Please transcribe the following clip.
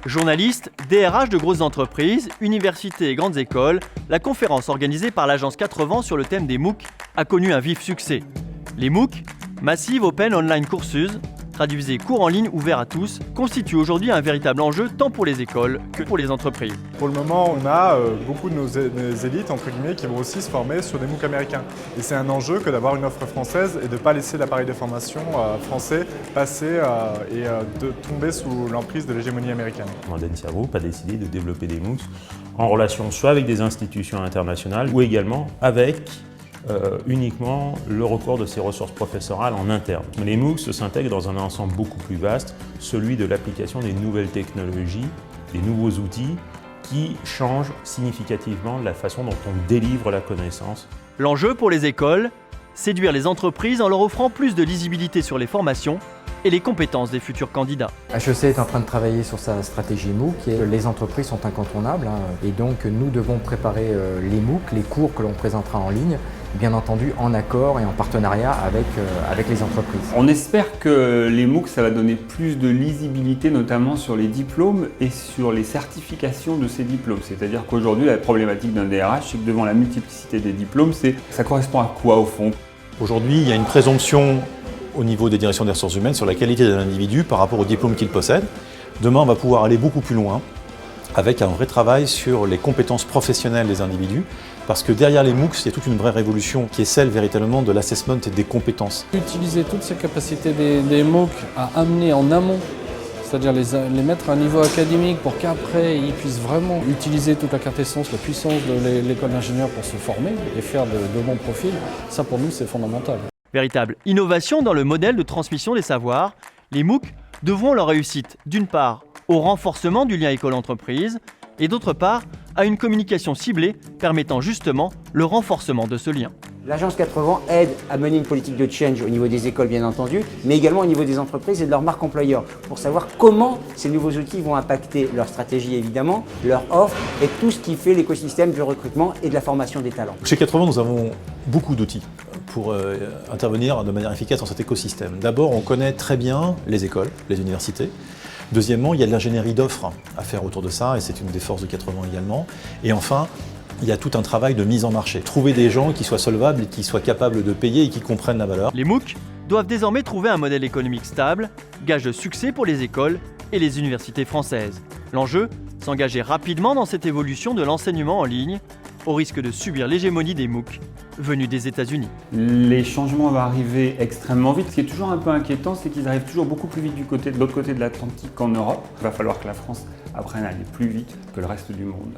Journalistes, DRH de grosses entreprises, universités et grandes écoles, la conférence organisée par l'agence 80 sur le thème des MOOC a connu un vif succès. Les MOOC, Massive Open Online Courses, traduisez cours en ligne ouverts à tous, constituent aujourd'hui un véritable enjeu tant pour les écoles que pour les entreprises. Pour le moment, on a beaucoup de nos élites, entre guillemets, qui vont aussi se former sur des MOOC américains. Et c'est un enjeu que d'avoir une offre française et de ne pas laisser l'appareil de formation français passer et de tomber sous l'emprise de l'hégémonie américaine. Dentsia Group a décidé de développer des MOOCs en relation soit avec des institutions internationales ou également avec uniquement le recours de ces ressources professorales en interne. Les MOOCs s'intègrent dans un ensemble beaucoup plus vaste, celui de l'application des nouvelles technologies, des nouveaux outils qui changent significativement la façon dont on délivre la connaissance. L'enjeu pour les écoles, séduire les entreprises en leur offrant plus de lisibilité sur les formations et les compétences des futurs candidats. HEC est en train de travailler sur sa stratégie MOOC et les entreprises sont incontournables et donc nous devons préparer les MOOC, les cours que l'on présentera en ligne, bien entendu en accord et en partenariat avec les entreprises. On espère que les MOOC, ça va donner plus de lisibilité, notamment sur les diplômes et sur les certifications de ces diplômes. C'est-à-dire qu'aujourd'hui, la problématique d'un DRH, c'est que devant la multiplicité des diplômes, ça correspond à quoi au fond? Aujourd'hui, il y a une présomption au niveau des directions des ressources humaines sur la qualité de l'individu par rapport au diplôme qu'il possède. Demain, on va pouvoir aller beaucoup plus loin avec un vrai travail sur les compétences professionnelles des individus, parce que derrière les MOOCs, il y a toute une vraie révolution qui est celle véritablement de l'assessment des compétences. Utiliser toutes ces capacités des MOOC à amener en amont, c'est-à-dire les mettre à un niveau académique pour qu'après ils puissent vraiment utiliser toute la quintessence, la puissance de l'école d'ingénieur pour se former et faire de bons profils, ça pour nous c'est fondamental. Véritable innovation dans le modèle de transmission des savoirs, les MOOC devront leur réussite d'une part au renforcement du lien école-entreprise et d'autre part à une communication ciblée permettant justement le renforcement de ce lien. L'agence 80 aide à mener une politique de change au niveau des écoles bien entendu, mais également au niveau des entreprises et de leur marque employeur pour savoir comment ces nouveaux outils vont impacter leur stratégie évidemment, leur offre et tout ce qui fait l'écosystème du recrutement et de la formation des talents. Chez 80, nous avons beaucoup d'outils pour intervenir de manière efficace dans cet écosystème. D'abord, on connaît très bien les écoles, les universités. Deuxièmement, il y a de l'ingénierie d'offres à faire autour de ça et c'est une des forces de 80 également. Et enfin, il y a tout un travail de mise en marché. Trouver des gens qui soient solvables et qui soient capables de payer et qui comprennent la valeur. Les MOOC doivent désormais trouver un modèle économique stable, gage de succès pour les écoles et les universités françaises. L'enjeu, s'engager rapidement dans cette évolution de l'enseignement en ligne, au risque de subir l'hégémonie des MOOC venus des États-Unis. Les changements vont arriver extrêmement vite. Ce qui est toujours un peu inquiétant, c'est qu'ils arrivent toujours beaucoup plus vite de l'autre côté de l'Atlantique qu'en Europe. Il va falloir que la France apprenne à aller plus vite que le reste du monde.